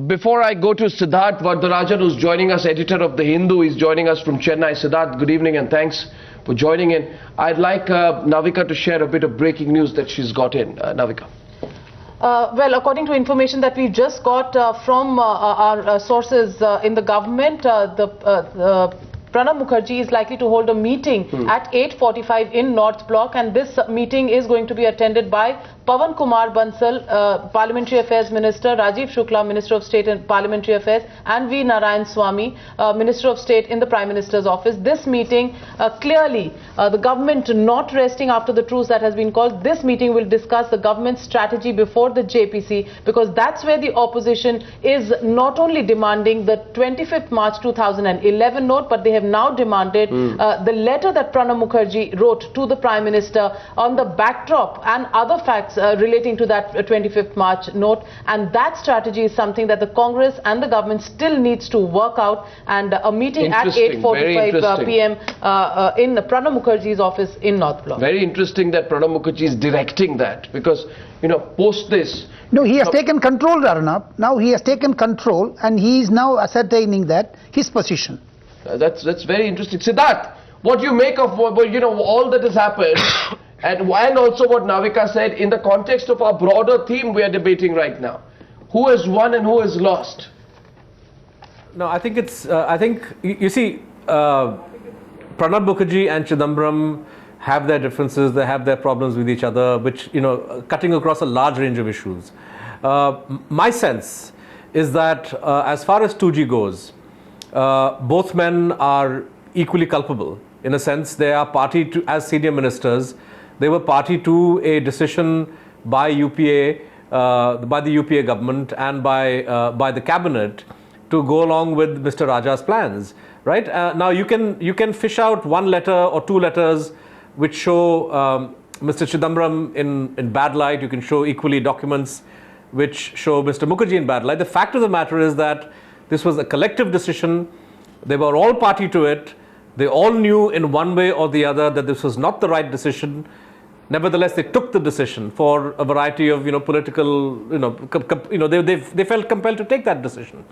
Before I go to Siddharth Vardarajan, who's joining us, editor of The Hindu, he's joining us from Chennai. Siddharth, good evening and thanks for joining in. I'd like Navika to share a bit of breaking news that she's got in. Navika. Well, according to information that we just got from our sources in the government, Pranab Mukherjee is likely to hold a meeting at 8:45 in North Block, and this meeting is going to be attended by Pawan Kumar Bansal, Parliamentary Affairs Minister, Rajiv Shukla, Minister of State and Parliamentary Affairs, and V. Narayan Swamy, Minister of State in the Prime Minister's office. This meeting, clearly, the government not resting after the truce that has been called, this meeting will discuss the government's strategy before the JPC, because that's where the opposition is not only demanding the 25th March 2011 note, but they have now demanded the letter that Pranab Mukherjee wrote to the Prime Minister on the backdrop and other facts relating to that 25th March note, and that strategy is something that the Congress and the government still needs to work out, and a meeting at 8:45 p.m. in Pranab Mukherjee's office in North Block. Very interesting that Pranab Mukherjee is directing that, because, you know, post this... No, he has taken control, Arnab. Now he has taken control and he is now ascertaining that his position. That's very interesting. Siddharth, what do you make of, you know, all that has happened? And also what Navika said in the context of our broader theme we are debating right now. Who has won and who has lost? No, I think it's, you see, Pranab Mukherjee and Chidambaram have their differences, they have their problems with each other, which, you know, cutting across a large range of issues. My sense is that as far as 2G goes, both men are equally culpable. In a sense, they are party to, as senior ministers, they were party to a decision by UPA, by the UPA government and by the cabinet to go along with Mr. Raja's plans, right? Now you can fish out one letter or two letters which show Mr. Chidambaram in bad light. You can show equally documents which show Mr. Mukherjee in bad light. The fact of the matter is that this was a collective decision. They were all party to it. They all knew in one way or the other that this was not the right decision. Nevertheless, they took the decision for a variety of, you know, political, they felt compelled to take that decision.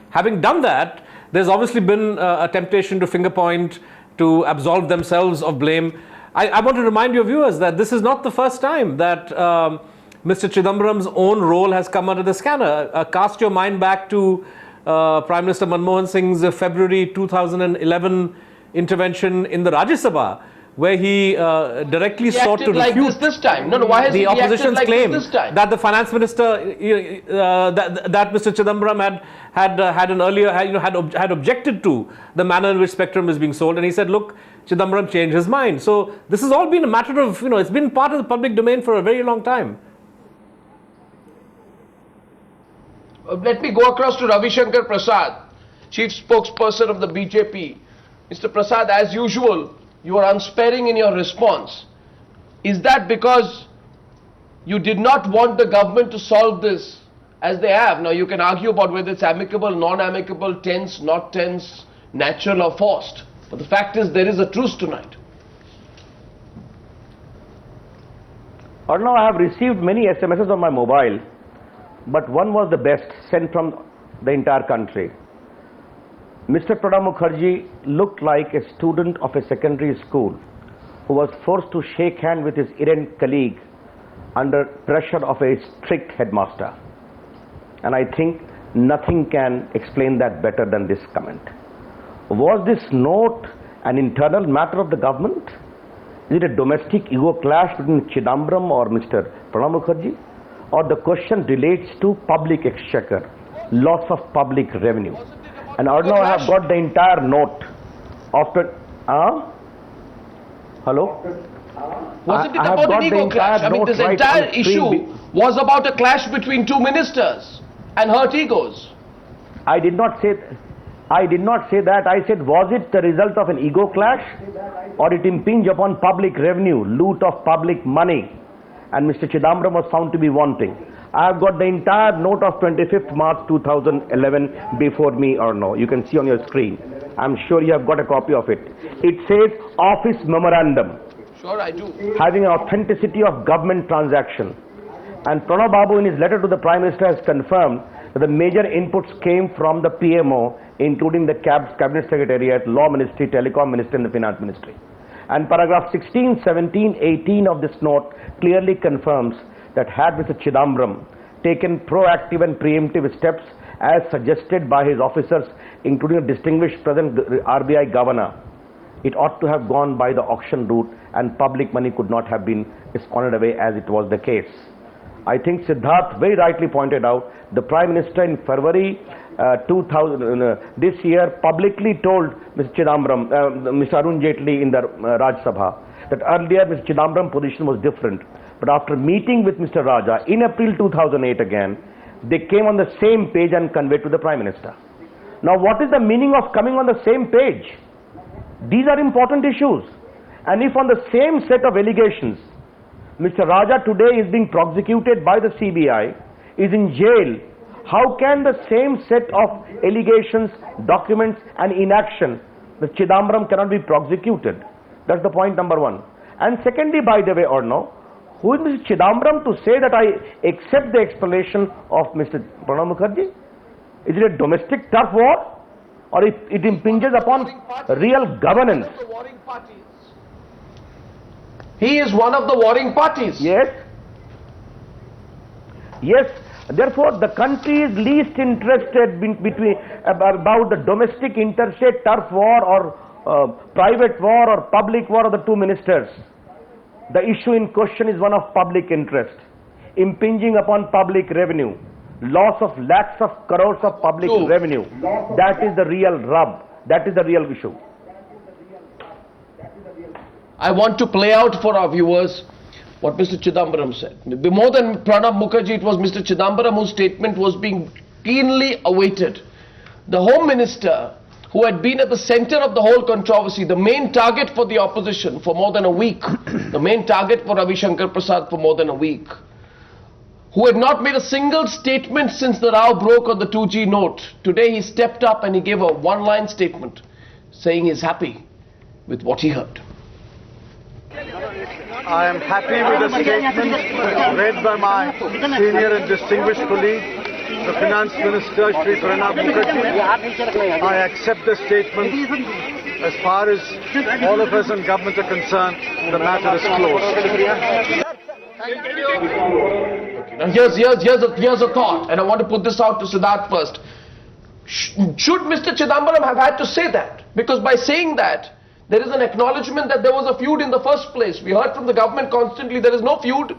Having done that, there's obviously been a temptation to finger point, to absolve themselves of blame. I want to remind your viewers that this is not the first time that Mr. Chidambaram's own role has come under the scanner. Cast your mind back to Prime Minister Manmohan Singh's February 2011 intervention in the Rajya Sabha, where he directly sought to refute this time. No, why has the opposition's like claim this time? that the finance minister, that Mr. Chidambaram had objected to the manner in which spectrum is being sold, and he said, look, Chidambaram changed his mind. So this has all been a matter of, you know, it's been part of the public domain for a very long time. Let me go across to Ravi Shankar Prasad, chief spokesperson of the BJP. Mr. Prasad, as usual, you are unsparing in your response. Is that because you did not want the government to solve this as they have? Now, you can argue about whether it's amicable, non-amicable, tense, not tense, natural or forced. But the fact is, there is a truce tonight. Arnav, I have received many SMSs on my mobile, but one was the best, sent from the entire country. Mr. Pranab Mukherjee looked like a student of a secondary school who was forced to shake hands with his errant colleague under pressure of a strict headmaster. And I think nothing can explain that better than this comment. Was this note an internal matter of the government? Is it a domestic ego clash between Chidambaram or Mr. Pranab Mukherjee? Or the question relates to public exchequer, loss of public revenue? And Arnav, I have got the entire note after. Hello? Wasn't it about an ego clash? I mean, this entire issue was about a clash between two ministers and hurt egos. I did not say that. I said, was it the result of an ego clash, or it impinged upon public revenue, loot of public money, and Mr. Chidambaram was found to be wanting? I have got the entire note of 25th March 2011 before me, or no. You can see on your screen. I'm sure you have got a copy of it. It says office memorandum. Sure, I do. Having an authenticity of government transaction. And Pranab Babu in his letter to the Prime Minister has confirmed that the major inputs came from the PMO, including the Cabinet Secretariat, Law Ministry, Telecom Ministry and the Finance Ministry. And paragraph 16, 17, 18 of this note clearly confirms that had Mr. Chidambaram taken proactive and preemptive steps as suggested by his officers, including a distinguished present RBI governor, it ought to have gone by the auction route and public money could not have been squandered away as it was the case. I think Siddharth very rightly pointed out, the Prime Minister in February this year publicly told Mr. Chidambaram, Mr. Arun Jaitley in the Raj Sabha, that earlier Mr. Chidambaram's position was different. But after meeting with Mr. Raja in April 2008 again, they came on the same page and conveyed to the Prime Minister. Now what is the meaning of coming on the same page? These are important issues. And if on the same set of allegations, Mr. Raja today is being prosecuted by the CBI, is in jail, how can the same set of allegations, documents and inaction, Mr. Chidambaram cannot be prosecuted? That's the point number one. And secondly, by the way, Arnav, who is Mr. Chidambaram to say that I accept the explanation of Mr. Pranab Mukherjee? Is it a domestic turf war? Or it impinges upon real governance? He is one of the warring parties. Yes. Yes. Therefore, the country is least interested about the domestic interstate turf war or private war or public war of the two ministers. The issue in question is one of public interest, impinging upon public revenue, loss of lakhs of crores of public revenue. That is the real rub. That is the real issue. I want to play out for our viewers what Mr. Chidambaram said. More than Pranab Mukherjee, it was Mr. Chidambaram whose statement was being keenly awaited. The Home Minister, who had been at the center of the whole controversy, the main target for the opposition for more than a week, the main target for Ravi Shankar Prasad for more than a week, who had not made a single statement since the row broke on the 2G note. Today he stepped up and he gave a one-line statement saying he's happy with what he heard. I am happy with the statement read by my senior and distinguished colleague, the Finance Minister, Shri Pranab Mukherjee. I accept the statement. As far as all of us in government are concerned, the matter is closed. Now here's a thought, and I want to put this out to Siddharth first. Should Mr. Chidambaram have had to say that? Because by saying that, there is an acknowledgement that there was a feud in the first place. We heard from the government constantly there is no feud.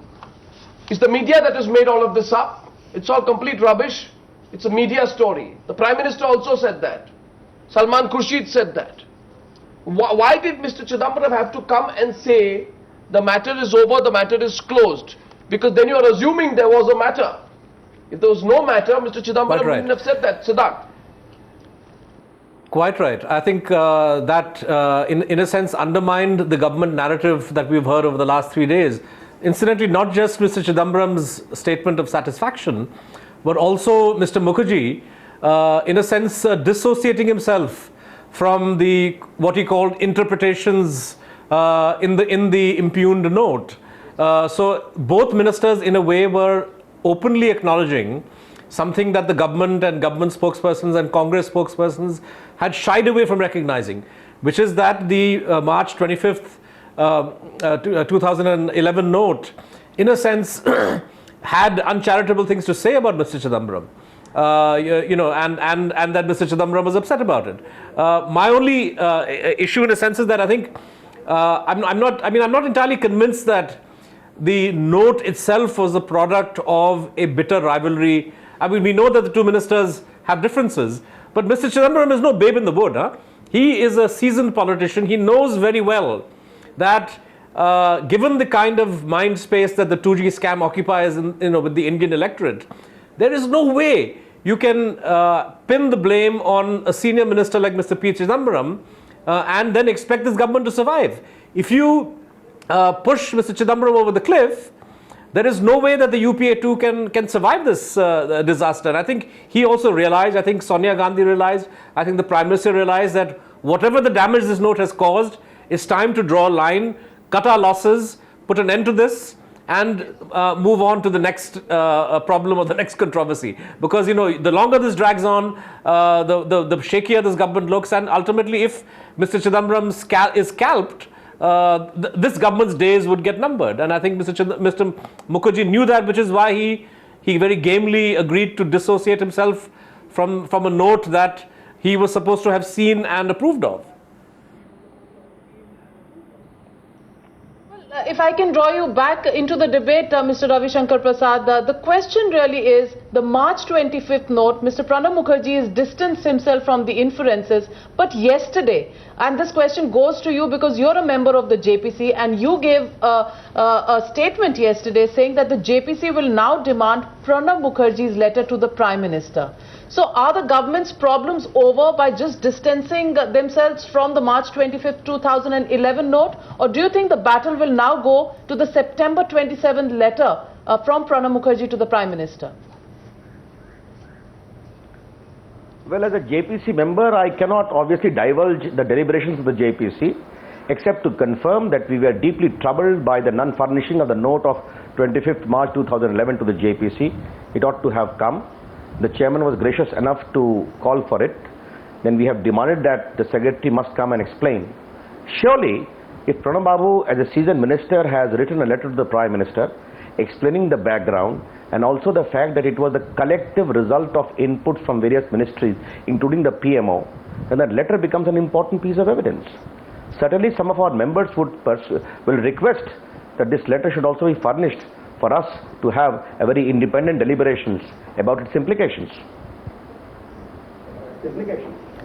It's the media that has made all of this up. It's all complete rubbish. It's a media story. The Prime Minister also said that. Salman Khurshid said that. Why did Mr. Chidambaram have to come and say the matter is over, the matter is closed? Because then you are assuming there was a matter. If there was no matter, Mr. Chidambaram wouldn't have said that. Siddharth. Quite right. I think that in a sense undermined the government narrative that we've heard over the last 3 days. Incidentally, not just Mr. Chidambaram's statement of satisfaction, but also Mr. Mukherjee, in a sense dissociating himself from what he called interpretations in the impugned note. So both ministers in a way were openly acknowledging something that the government and government spokespersons and Congress spokespersons had shied away from recognizing, which is that the March 25th 2011 note, in a sense, had uncharitable things to say about Mr. Chidambaram. And that Mr. Chidambaram was upset about it. My only issue, in a sense, is that I think I'm not entirely convinced that the note itself was the product of a bitter rivalry. I mean, we know that the two ministers have differences, but Mr. Chidambaram is no babe in the wood. He is a seasoned politician. He knows very well that given the kind of mind space that the 2G scam occupies with the Indian electorate, there is no way you can pin the blame on a senior minister like Mr. P. Chidambaram and then expect this government to survive. If you push Mr. Chidambaram over the cliff, there is no way that the UPA2 can survive this disaster. And I think he also realized, I think Sonia Gandhi realized, I think the Prime Minister realized that whatever the damage this note has caused, it's time to draw a line, cut our losses, put an end to this, and move on to the next problem or the next controversy. Because, you know, the longer this drags on, the shakier this government looks, and ultimately if Mr. Chidambaram is scalped, this government's days would get numbered. And I think Mr. Mukherjee knew that, which is why he very gamely agreed to dissociate himself from a note that he was supposed to have seen and approved of. If I can draw you back into the debate, Mr. Ravi Shankar Prasad, the question really is the March 25th note. Mr. Pranab Mukherjee has distanced himself from the inferences, but yesterday, and this question goes to you because you're a member of the JPC and you gave a statement yesterday saying that the JPC will now demand Pranab Mukherjee's letter to the Prime Minister. So are the government's problems over by just distancing themselves from the March 25th, 2011 note? Or do you think the battle will now go to the September 27th letter from Pranab Mukherjee to the Prime Minister? Well, as a JPC member, I cannot obviously divulge the deliberations of the JPC, except to confirm that we were deeply troubled by the non-furnishing of the note of 25th March 2011 to the JPC. It ought to have come. The chairman was gracious enough to call for it. Then we have demanded that the secretary must come and explain. Surely, if Pranab Babu, as a seasoned minister, has written a letter to the Prime Minister explaining the background and also the fact that it was the collective result of input from various ministries, including the PMO, then that letter becomes an important piece of evidence. Certainly, some of our members will request that this letter should also be furnished for us to have a very independent deliberations about its implications.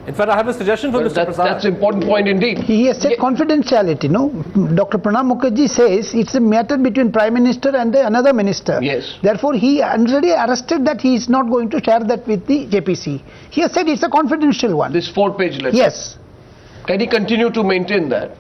In fact, I have a suggestion for Mr. Prasad. That's an important point indeed. He has said confidentiality, no? Dr. Pranab Mukherjee says it's a matter between Prime Minister and another minister. Yes. Therefore, he already arrested that he is not going to share that with the JPC. He has said it's a confidential one. This 4-page letter. Yes. Can he continue to maintain that?